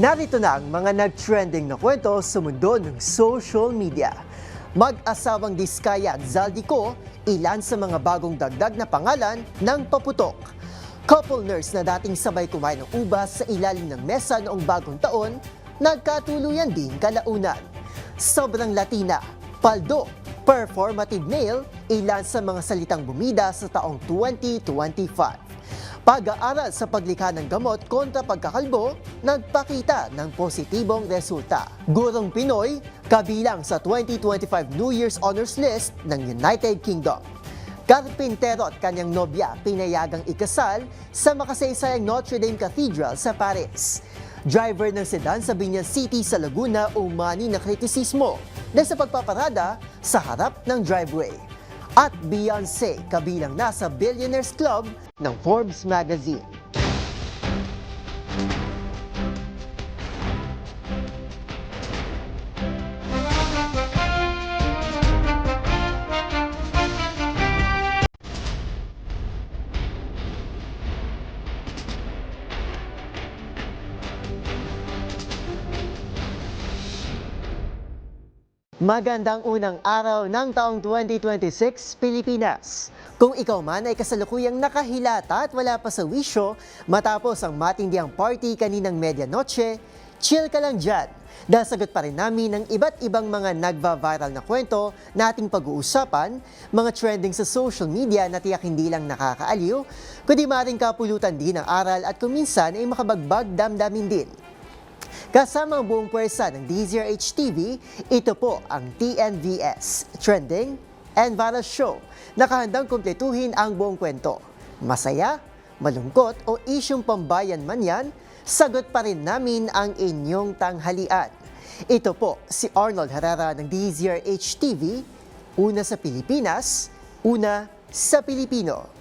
Narito na ang mga nag-trending na kwento sa mundo ng social media. Mag-asawang Diskaya at Zaldico, ilan sa mga bagong dagdag na pangalan ng paputok. Couple nurse na dating sabay kumain ng ubas sa ilalim ng mesa noong bagong taon, nagkatuluyan din kalaunan. Sobrang Latina, paldo, performative male, ilan sa mga salitang bumida sa taong 2025. Pag-aaral sa paglikha ng gamot kontra pagkakalbo, nagpakita ng positibong resulta. Gurong Pinoy, kabilang sa 2025 New Year's Honors List ng United Kingdom. Karpintero at kanyang nobya pinayagang ikasal sa makasaysayang Notre Dame Cathedral sa Paris. Driver ng sedan sa Binyan City sa Laguna umani na kritisismo dahil sa pagpaparada sa harap ng driveway. At Beyonce, kabilang na sa Billionaires Club ng Forbes Magazine. Magandang unang araw ng taong 2026, Pilipinas. Kung ikaw man ay kasalukuyang nakahilata at wala pa sa wisyo matapos ang matindihang party kaninang medianoche, chill ka lang dyan. Dahil sagot pa rin namin ng iba't ibang mga nagva-viral na kwento na ating pag-uusapan, mga trending sa social media na tiyak hindi lang nakakaaliw, kundi maaaring kapulutan din ng aral at kuminsan ay makabagbag damdamin din. Kasama ang buong pwersa ng DZRH TV, ito po ang TNVS, Trending and Viral Show. Nakahandang kumpletuhin ang buong kwento. Masaya, malungkot o isyong pambayan man yan, sagot pa rin namin ang inyong tanghalian. Ito po si Arnold Herrera ng DZRH TV, una sa Pilipinas, una sa Pilipino.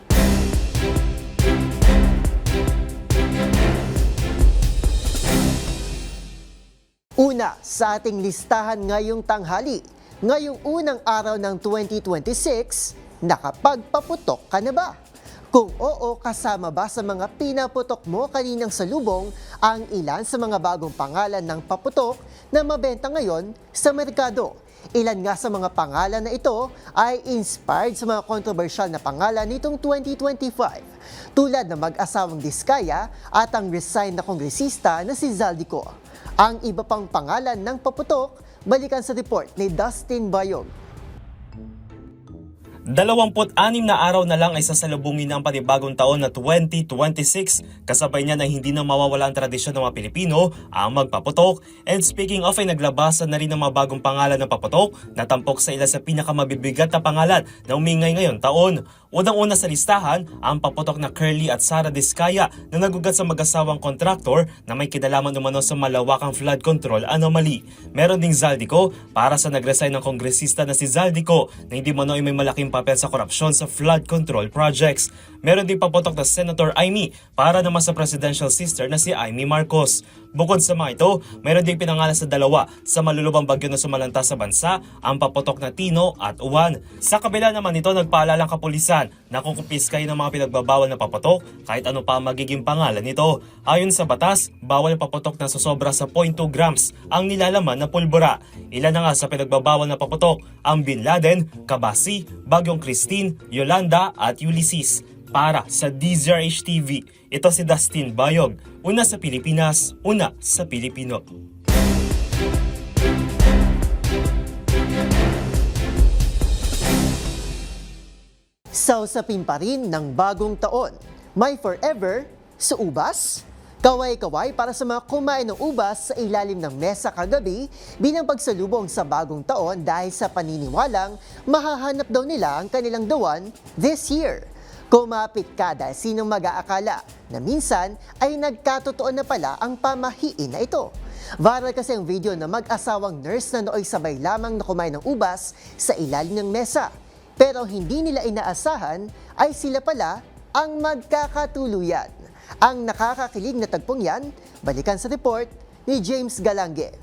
Una sa ating listahan ngayong tanghali, ngayong unang araw ng 2026, nakapagpaputok ka na ba? Kung oo, kasama ba sa mga pinaputok mo kaninang salubong ang ilan sa mga bagong pangalan ng paputok na mabenta ngayon sa merkado? Ilan nga sa mga pangalan na ito ay inspired sa mga kontrobersyal na pangalan nitong 2025, tulad ng mag-asawang Diskaya at ang resigned na kongresista na si Zaldico. Ang iba pang pangalan ng paputok, balikan sa report ni Dustin Bayog. 26 na araw na lang ay sasalubungin ang panibagong taon na 2026. Kasabay niya na hindi na mawawala ang tradisyon ng mga Pilipino ang magpaputok. And speaking of ay naglabasan na rin ng mga bagong pangalan ng paputok na tampok sa ilan sa pinakamabibigat na pangalan na umingay ngayon taon. Unang-una sa listahan ang paputok na Curly at Sara Diskaya na nagugat sa mag-asawang kontraktor na may kinalaman umano sa malawakang flood control anomaly. Meron ding Zaldico para sa nag-resign ng kongresista na si Zaldico na hindi mano ay may malaking papel sa korupsyon sa flood control projects. Meron din paputok na Senator Amy para naman sa presidential sister na si Amy Marcos. Bukod sa mga ito, meron din pinangalan sa dalawa sa malulubang bagyo na sumalanta sa bansa, ang paputok na Tino at Juan. Sa kabila naman nito, nagpaalala ang kapulisan na kukumpiskay ng mga pinagbabawal na paputok kahit ano pa magiging pangalan nito. Ayon sa batas, bawal paputok na susobra sa 0.2 grams ang nilalaman na pulbura. Ilan na nga sa pinagbabawal na paputok ang Bin Laden, Kabasi, Bagyong Christine, Yolanda at Ulysses. Para sa DZRH TV, ito si Dustin Bayog, una sa Pilipinas, una sa Pilipino. Sausapin pa rin ng bagong taon, may forever sa ubas? Kaway-kaway para sa mga kumain ng ubas sa ilalim ng mesa kagabi bilang pagsalubong sa bagong taon dahil sa paniniwalang mahahanap daw nila ang kanilang dawan this year. Kumapit ka dahil sinong mag-aakala na minsan ay nagkatotoo na pala ang pamahiin na ito. Viral kasi ang video na mag-asawang nurse na nooy sabay lamang na kumain ng ubas sa ilalim ng mesa. Pero hindi nila inaasahan ay sila pala ang magkakatuluyan. Ang nakakakilig na tagpong yan, balikan sa report ni James Galange.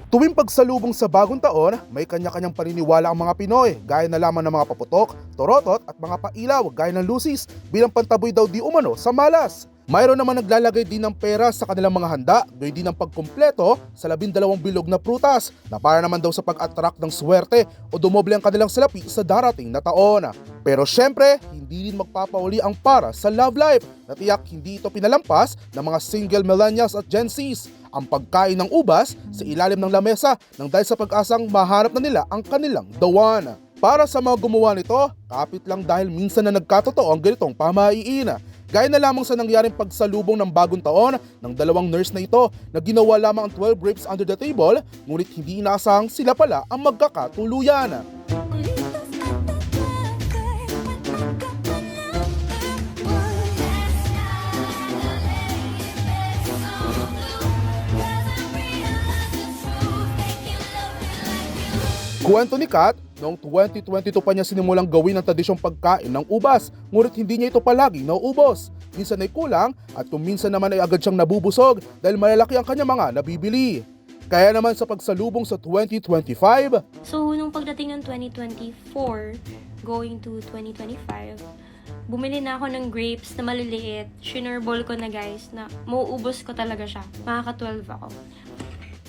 Tuwing pagsalubong sa bagong taon, may kanya-kanyang paniniwala ang mga Pinoy, gaya na lamang ng mga paputok, torotot at mga pailaw gaya ng lusis bilang pantaboy daw di umano sa malas. Mayroon naman naglalagay din ng pera sa kanilang mga handa, gayon din ang pagkumpleto sa 12 bilog na prutas na para naman daw sa pag-attract ng swerte o dumoble ang kanilang salapi sa darating na taon. Pero syempre, hindi din magpapauli ang para sa love life na tiyak hindi ito pinalampas ng mga single millennials at Gen Zs. Ang pagkain ng ubas sa ilalim ng lamesa nang dahil sa pag-asang mahanap na nila ang kanilang the one. Para sa mga gumawa nito, kapit lang dahil minsan na nagkatotoo ang ganitong pamaiin. Gaya na lamang sa nangyaring pagsalubong ng bagong taon ng dalawang nurse na ito na ginawa lamang ang 12 grapes under the table, ngunit hindi inaasahang sila pala ang magkakatuluyan. Kuwento ni Kat, noong 2022 pa niya sinimulang gawin ang tradisyong pagkain ng ubas, ngunit hindi niya ito palagi nauubos. Minsan ay kulang at kung minsan naman ay agad siyang nabubusog dahil malalaki ang kanya mga nabibili. Kaya naman sa pagsalubong sa 2025, So, nung pagdating ng 2024, going to 2025, bumili na ako ng grapes na maliliit. Shinerball ko na guys, na mauubos ko talaga siya. Makaka-12 ako.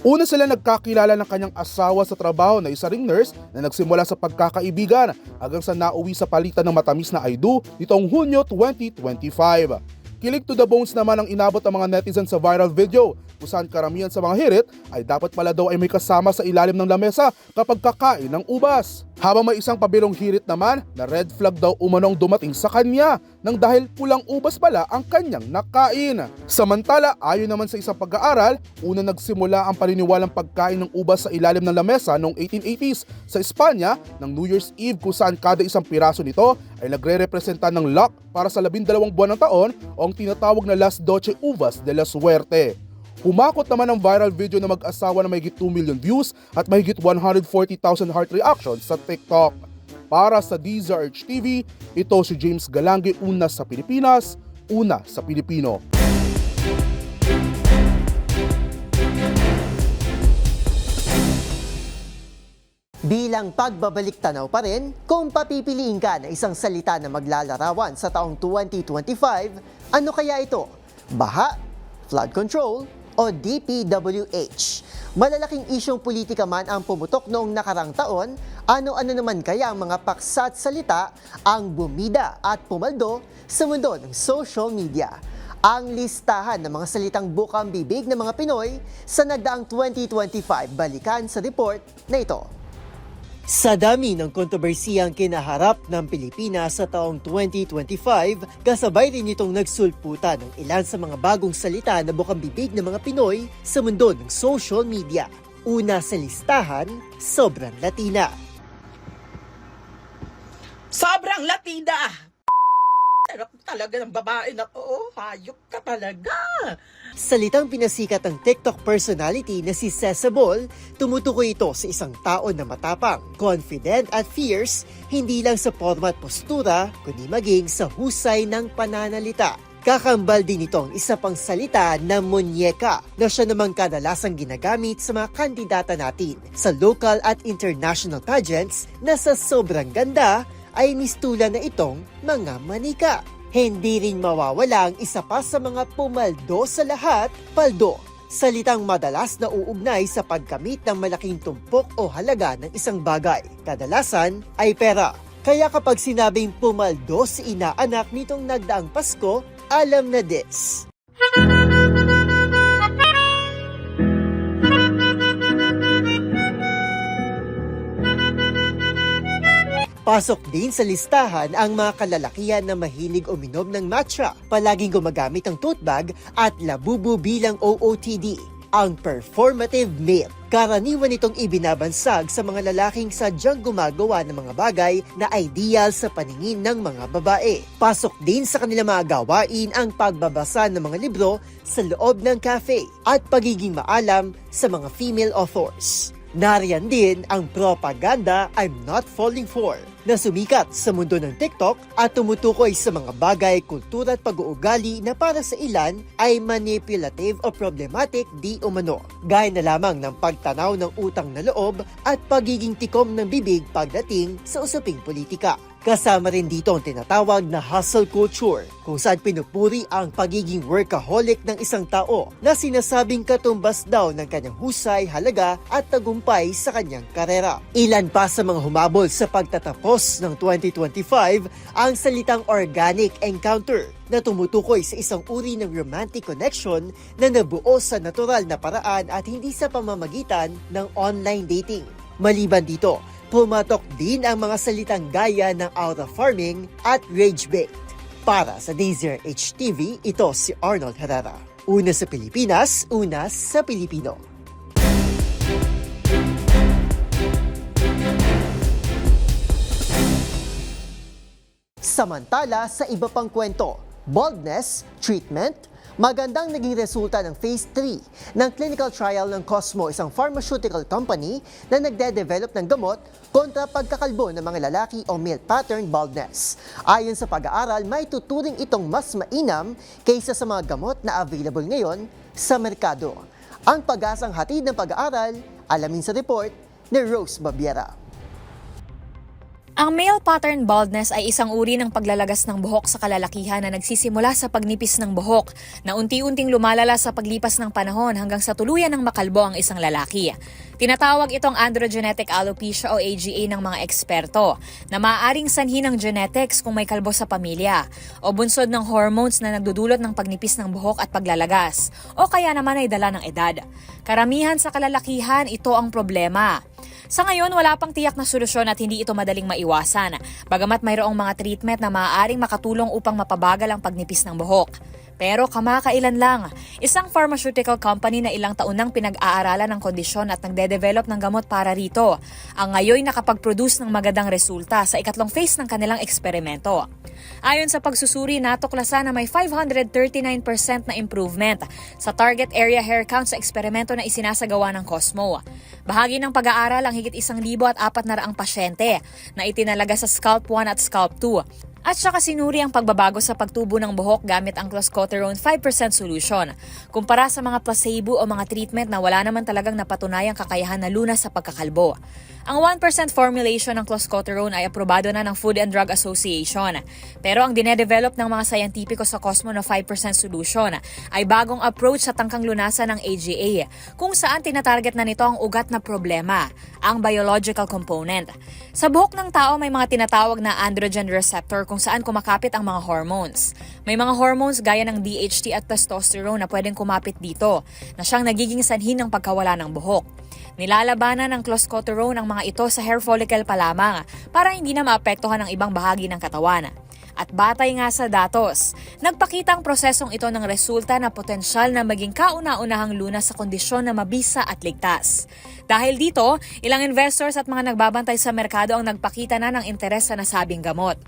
una sila nagkakilala ng kanyang asawa sa trabaho na isa ring nurse na nagsimula sa pagkakaibigan hanggang sa nauwi sa palitan ng matamis na I do nitong Hunyo 2025. Kilig to the bones naman ang inabot ng mga netizens sa viral video kung saan karamihan sa mga hirit ay dapat pala daw ay may kasama sa ilalim ng lamesa kapag kakain ng ubas. Habang may isang pabilong hirit naman na red flag daw umanong dumating sa kanya nang dahil pulang ubas pala ang kanyang nakain. Samantala, ayon naman sa isang pag-aaral, una nagsimula ang paniniwalang pagkain ng ubas sa ilalim ng lamesa noong 1880s sa Espanya ng New Year's Eve kung saan kada isang piraso nito ay nagre-representa ng luck para sa 12 buwan ng taon o ang tinatawag na Las 12 Uvas de la Suerte. Humakot naman ang viral video na mag-asawa na mahigit 2 million views at mahigit 140,000 heart reactions sa TikTok. Para sa DZRH TV, ito si James Galange, una sa Pilipinas, una sa Pilipino. Bilang pagbabalik tanaw pa rin, kung papipiliin ka na isang salita na maglalarawan sa taong 2025, ano kaya ito? Baha, flood control, o DPWH? Malalaking isyong politika man ang pumutok noong nakarang taon, ano-ano naman kaya ang mga paksa at salita ang bumida at pumaldo sa mundo ng social media? Ang listahan ng mga salitang bukang bibig ng mga Pinoy sa nagdaang 2025, balikan sa report na ito. Sa dami ng kontrobersiyang kinaharap ng Pilipinas sa taong 2025, kasabay rin itong nagsulputan ng ilan sa mga bagong salita na bukang bibig ng mga Pinoy sa mundo ng social media. Una sa listahan, sobrang Latina. Sobrang Latina! Sarap talaga ng babae na to. Hayop ka talaga. Salitang pinasikat ng TikTok personality na si Cesabol, tumutukoy ito sa isang tao na matapang, confident at fierce, hindi lang sa forma at postura, kundi maging sa husay ng pananalita. Kakambal din ito ang isa pang salita na munyeka na siya namang kadalasang ginagamit sa mga kandidata natin sa local at international pageants na sa sobrang ganda ay mistulan na itong mga manika. Hindi rin mawawala ang isa pa sa mga pumaldo sa lahat, paldo. Salitang madalas na uugnay sa pagkamit ng malaking tumpok o halaga ng isang bagay. Kadalasan ay pera. Kaya kapag sinabing pumaldo si inaanak nitong nagdaang Pasko, alam na this. Pasok din sa listahan ang mga kalalakihan na mahilig uminom ng matcha, palaging gumagamit ng tote bag at labubu bilang OOTD, ang performative male. Karaniwan itong ibinabansag sa mga lalaking sadyang gumagawa ng mga bagay na ideal sa paningin ng mga babae. Pasok din sa kanilang mga gawain ang pagbabasa ng mga libro sa loob ng cafe at pagiging maalam sa mga female authors. Nariyan din ang propaganda I'm not falling for na sumikat sa mundo ng TikTok at tumutukoy sa mga bagay, kultura at pag-uugali na para sa ilan ay manipulative o problematic di umano. Gaya na lamang ng pagtanaw ng utang na loob at pagiging tikom ng bibig pagdating sa usaping politika. Kasama rin dito ang tinatawag na hustle culture, kung saan pinupuri ang pagiging workaholic ng isang tao na sinasabing katumbas daw ng kanyang husay, halaga at tagumpay sa kanyang karera. Ilan pa sa mga humabol sa pagtatapos ng 2025 ang salitang organic encounter na tumutukoy sa isang uri ng romantic connection na nabuo sa natural na paraan at hindi sa pamamagitan ng online dating. Maliban dito, pumatok din ang mga salitang gaya ng out of farming at rage bait. Para sa DZRH TV, ito si Arnold Herrera. Una sa Pilipinas, una sa Pilipino. Samantala, sa iba pang kwento, baldness, treatment, magandang naging resulta ng Phase 3 ng clinical trial ng Cosmo, isang pharmaceutical company na nagde-develop ng gamot kontra pagkakalbo ng mga lalaki o male pattern baldness. Ayon sa pag-aaral, may tuturing itong mas mainam kaysa sa mga gamot na available ngayon sa merkado. Ang pag-asang hatid ng pag-aaral, alamin sa report ni Rose Babiera. Ang male pattern baldness ay isang uri ng paglalagas ng buhok sa kalalakihan na nagsisimula sa pagnipis ng buhok na unti-unting lumalala sa paglipas ng panahon hanggang sa tuluyan ng makalbo ang isang lalaki. Tinatawag itong androgenetic alopecia o AGA ng mga eksperto na maaaring sanhi ng genetics kung may kalbo sa pamilya o bunsod ng hormones na nagdudulot ng pagnipis ng buhok at paglalagas o kaya naman ay dala ng edad. Karamihan sa kalalakihan, ito ang problema. Sa ngayon, wala pang tiyak na solusyon at hindi ito madaling maiwasan, bagamat mayroong mga treatment na maaaring makatulong upang mapabagal ang pagnipis ng buhok. Pero kamakailan lang, isang pharmaceutical company na ilang taon nang pinag-aaralan ng kondisyon at nagde-develop ng gamot para rito, ang ngayon nakapag-produce ng magandang resulta sa ikatlong phase ng kanilang eksperimento. Ayon sa pagsusuri, natuklasan na may 539% na improvement sa target area hair count sa eksperimento na isinasagawa ng Cosmo. Bahagi ng pag-aaral ang higit 1,400 pasyente na itinalaga sa Scalp 1 at Scalp 2. At saka sinuri ang pagbabago sa pagtubo ng buhok gamit ang clascoterone 5% solution, kumpara sa mga placebo o mga treatment na wala naman talagang napatunayang kakayahan na lunas sa pagkakalbo. Ang 1% formulation ng clascoterone ay aprobado na ng Food and Drug Association. Pero ang dinedevelop ng mga sayantipiko sa Cosmo na 5% solution ay bagong approach sa tangkang lunasan ng AGA, kung saan tinatarget na nito ang ugat na problema, ang biological component. Sa buhok ng tao may mga tinatawag na androgen receptor kung saan kumakapit ang mga hormones. May mga hormones gaya ng DHT at testosterone na pwedeng kumapit dito, na siyang nagiging sanhi ng pagkawala ng buhok. Nilalabanan ng clascoterone ang mga ito sa hair follicle pa lamang para hindi na maapektuhan ang ibang bahagi ng katawan. At batay nga sa datos, nagpakita ang prosesong ito ng resulta na potensyal na maging kauna-unahang lunas sa kondisyon na mabisa at ligtas. Dahil dito, ilang investors at mga nagbabantay sa merkado ang nagpakita na ng interes sa nasabing gamot.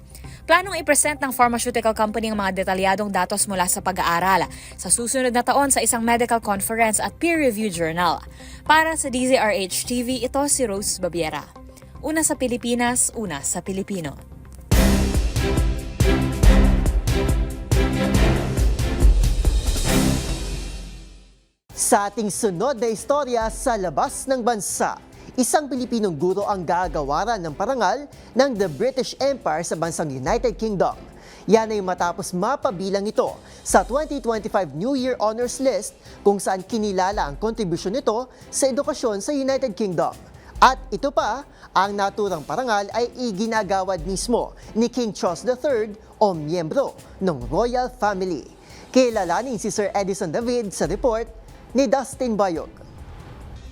Planong i-present ng pharmaceutical company ang mga detalyadong datos mula sa pag-aaral sa susunod na taon sa isang medical conference at peer-reviewed journal. Para sa DZRH TV, ito si Rose Babiera. Una sa Pilipinas, una sa Pilipino. Sa ating sunod na istorya sa labas ng bansa, isang Pilipinong guro ang gagawaran ng parangal ng The British Empire sa bansang United Kingdom. Yan ay matapos mapabilang ito sa 2025 New Year Honors List kung saan kinilala ang kontribusyon nito sa edukasyon sa United Kingdom. At ito pa, ang naturang parangal ay iginagawad mismo ni King Charles III o miyembro ng Royal Family. Kilalanin si Sir Edison David sa report ni Dustin Bayog.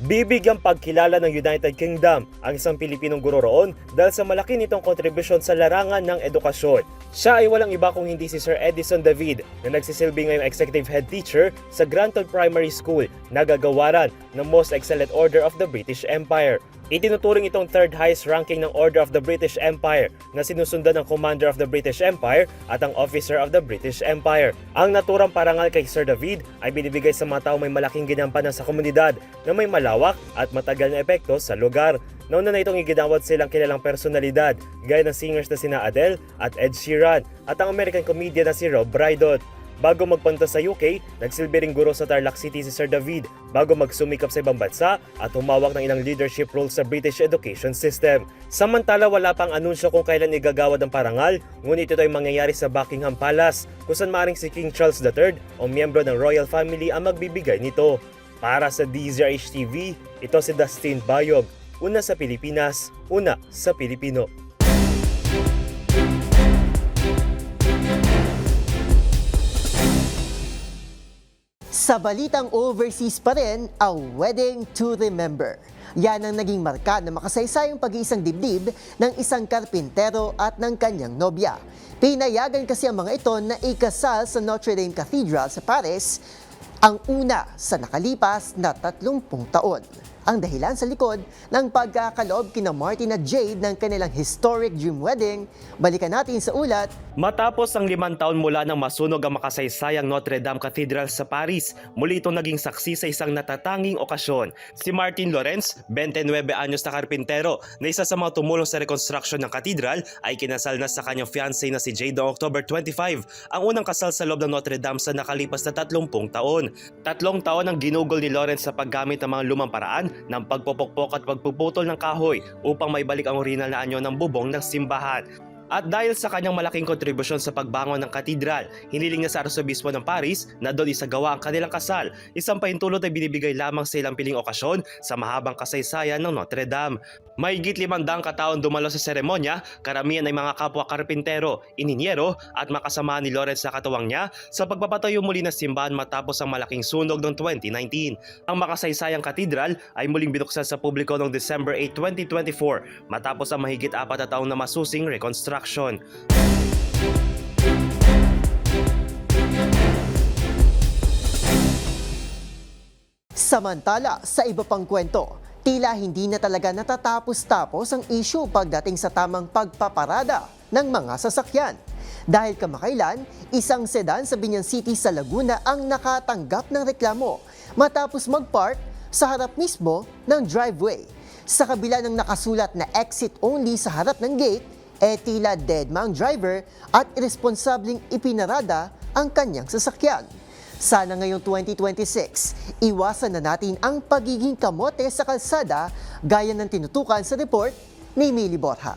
Bibigyang pagkilala ng United Kingdom ang isang Pilipinong guro roon dahil sa malaki nitong kontribusyon sa larangan ng edukasyon. Siya ay walang iba kung hindi si Sir Edison David na nagsisilbi ngayong Executive Head Teacher sa Granton Primary School na gagawaran ng Most Excellent Order of the British Empire. Itinuturing itong third highest ranking ng Order of the British Empire na sinusundan ng Commander of the British Empire at ang Officer of the British Empire. Ang naturang parangal kay Sir David ay binibigay sa mga taong may malaking ginampanan sa komunidad na may malawak at matagal na epekto sa lugar. Nauna na itong iginawad silang kilalang personalidad gaya ng singers na sina Adele at Ed Sheeran at ang American comedian na si Rob Brydon. Bago magpunta sa UK, nagsilbi ring guro sa Tarlac City si Sir David bago magsumikap sa ibang bansa at humawak ng ilang leadership roles sa British education system. Samantala, wala pang anunsyo kung kailan igagawad ang parangal, ngunit ito ay mangyayari sa Buckingham Palace, kung saan maaaring si King Charles III o miyembro ng royal family ang magbibigay nito. Para sa DZRH TV, ito si Dustin Bayog, una sa Pilipinas, una sa Pilipino. Sa balitang overseas pa rin, a wedding to remember. Yan ang naging marka na makasaysayang pag-iisang dibdib ng isang karpintero at ng kanyang nobya. Pinayagan kasi ang mga ito na ikasal sa Notre Dame Cathedral sa Paris, ang una sa nakalipas na 30 taon. Ang dahilan sa likod ng pagkakaloob kina Martin at Jade ng kanilang historic dream wedding, balikan natin sa ulat. Matapos ang 5 taon mula nang masunog ang makasaysayang Notre Dame Cathedral sa Paris, muli itong naging saksi sa isang natatanging okasyon. Si Martin Lorenz, 29 anyos na karpintero na isa sa mga tumulong sa reconstruction ng katedral, ay kinasal na sa kanyang fiancé na si Jade noong October 25, ang unang kasal sa loob ng Notre Dame sa nakalipas na 30 taon. 3 taon ang ginugol ni Lorenz sa paggamit ng mga lumang paraan ng pagpupukpok at pagpuputol ng kahoy upang maibalik ang orihinal na anyo ng bubong ng simbahan. At dahil sa kanyang malaking kontribusyon sa pagbangon ng katedral, hiniling niya sa Arsobispo ng Paris na doon isagawa ang kanilang kasal. Isang pahintulot ay binibigay lamang sa ilang piling okasyon sa mahabang kasaysayan ng Notre Dame. Mahigit 500 kataon dumalo sa seremonya, karamihan ay mga kapwa karpintero, ininyero at makasama ni Lawrence na katuwang niya sa pagpapatayo muli ng simbahan matapos ang malaking sunog noong 2019. Ang makasaysayang katedral ay muling binuksan sa publiko noong December 8, 2024 matapos ang mahigit 4 na taong na masusing reconstruction. Samantala, sa iba pang kwento, tila hindi na talaga natatapos-tapos ang issue pagdating sa tamang pagpaparada ng mga sasakyan. Dahil kamakailan, isang sedan sa Binyan City sa Laguna ang nakatanggap ng reklamo matapos magpark sa harap mismo ng driveway. Sa kabila ng nakasulat na exit only sa harap ng gate, tila deadma ang driver at irresponsabling ipinarada ang kanyang sasakyan. Sana ngayong 2026, iwasan na natin ang pagiging kamote sa kalsada gaya ng tinutukan sa report ni Mili Borja.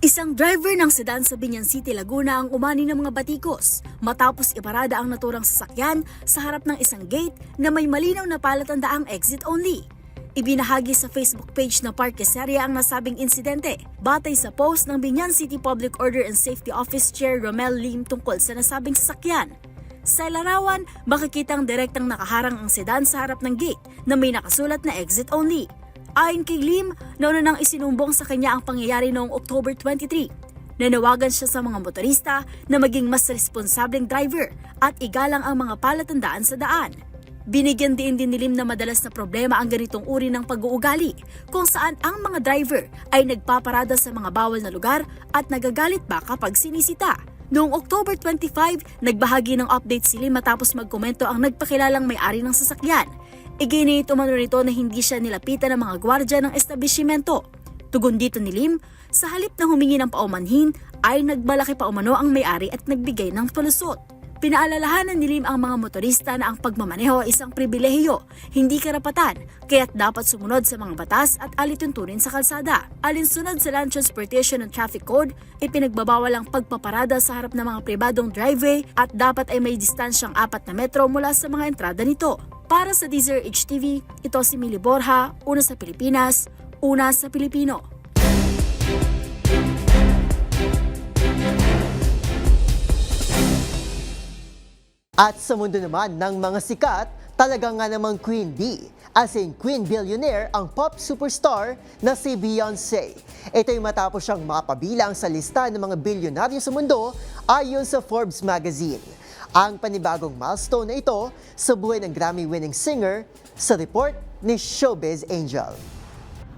Isang driver ng sedan sa Binyan City, Laguna ang umani ng mga batikos matapos iparada ang naturang sasakyan sa harap ng isang gate na may malinaw na palatandaang exit only. Ibinahagi sa Facebook page na Parkeseria ang nasabing insidente batay sa post ng Binyan City Public Order and Safety Office Chair Romel Lim tungkol sa nasabing sasakyan. Sa larawan, makikitang direktang nakaharang ang sedan sa harap ng gate na may nakasulat na exit only. Ayon kay Lim, nauna nang isinumbong sa kanya ang pangyayari noong October 23. Nanawagan siya sa mga motorista na maging mas responsableng driver at igalang ang mga palatandaan sa daan. Binigyan din ni Lim na madalas na problema ang ganitong uri ng pag-uugali kung saan ang mga driver ay nagpaparada sa mga bawal na lugar at nagagalit pa kapag sinisita. Noong October 25, nagbahagi ng update si Lim matapos magkomento ang nagpakilalang may-ari ng sasakyan. Iginit umano nito na hindi siya nilapitan ng mga gwardya ng establishmento. Tugon dito ni Lim, sa halip na humingi ng paumanhin ay nagmalaki pa umano ang may-ari at nagbigay ng palusot. Pinaalalahanan ni Lim ang mga motorista na ang pagmamaneho ay isang pribilehiyo, hindi karapatan, kaya't dapat sumunod sa mga batas at alituntunin sa kalsada. Alinsunod sa Land Transportation and Traffic Code, ipinagbabawal ang pagpaparada sa harap ng mga pribadong driveway at dapat ay may distansyang 4 na metro mula sa mga entrada nito. Para sa DZRH TV, ito si Mili Borja, una sa Pilipinas, una sa Pilipino. At sa mundo naman ng mga sikat, talaga nga namang Queen Bee, as in Queen Billionaire ang pop superstar na si Beyoncé. Ito'y matapos siyang mapabilang sa lista ng mga bilyonaryo sa mundo ayon sa Forbes magazine. Ang panibagong milestone na ito sa buhay ng Grammy-winning singer sa report ni Showbiz Angel.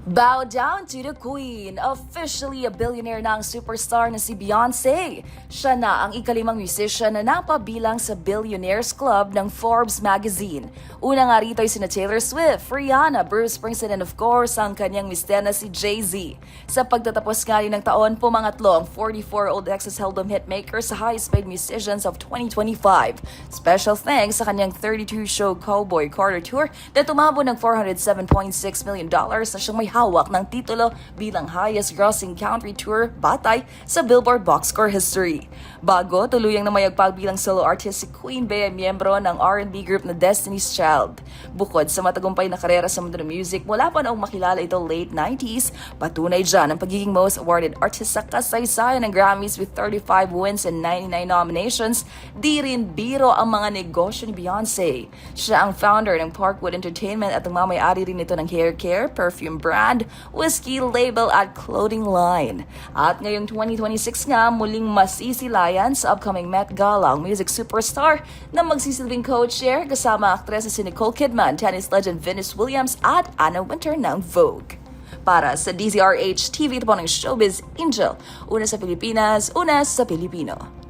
Bow down to the queen. Officially a billionaire na ang superstar na si Beyonce. Siya na ang ikalimang musician na napabilang sa Billionaires Club ng Forbes magazine. Una nga rito ay sina Taylor Swift, Rihanna, Bruce Springsteen, and of course ang kanyang mister na si Jay-Z. Sa pagtatapos nga rin ng taon, pumangatlo ang 44-year-old ex-Seldom hitmaker sa highest paid musicians of 2025. Special thanks sa kanyang 32-show Cowboy Carter Tour na tumabo ng $407.6 million na siyang may hawak ng titulo bilang highest grossing country tour batay sa Billboard box score history. Bago, tuluyang namayagpag bilang solo artist si Queen Bey ay miyembro ng R&B group na Destiny's Child. Bukod sa matagumpay na karera sa mundo ng music, mula pa noong makilala ito late 90s, patunay dyan ang pagiging most awarded artist sa kasaysayan ng Grammys with 35 wins and 99 nominations. Di rin biro ang mga negosyo ni Beyonce. Siya ang founder ng Parkwood Entertainment at ang mamayari rin ito ng hair care, perfume brand, whiskey label at clothing line. At ngayong 2026 nga, muling masisilayan sa upcoming Met Gala ang music superstar na magsisilbing co-chair kasama aktres si Nicole Kidman, tennis legend Venus Williams at Anna Wintour ng Vogue. Para sa DZRH TV, ito po ng Showbiz Angel. Una sa Pilipinas, una sa Pilipino.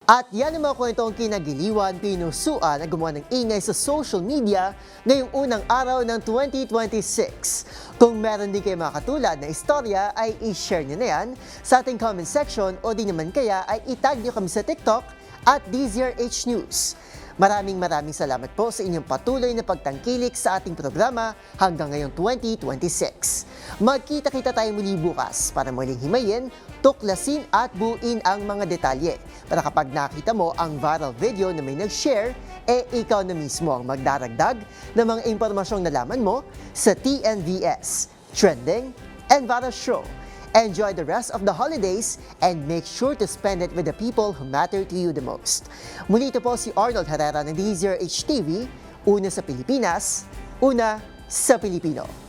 At yan ang mga kwentong kinagiliwan, pinusuan at gumawa ng ingay sa social media ngayong unang araw ng 2026. Kung meron din kayo mga katulad na istorya ay i-share nyo na yan sa ating comment section o di naman kaya ay itag nyo kami sa TikTok at DZRH News. Maraming salamat po sa inyong patuloy na pagtangkilik sa ating programa hanggang ngayong 2026. Magkita-kita tayo muli bukas para muling himayin, tuklasin at buuin ang mga detalye. Para kapag nakita mo ang viral video na may nag-share, ikaw na mismo ang magdaragdag ng mga impormasyong nalaman mo sa TNVS, Trending and Viral Show. Enjoy the rest of the holidays and make sure to spend it with the people who matter to you the most. Muli ito po si Arnold Herrera ng DZRH TV, una sa Pilipinas, una sa Pilipino.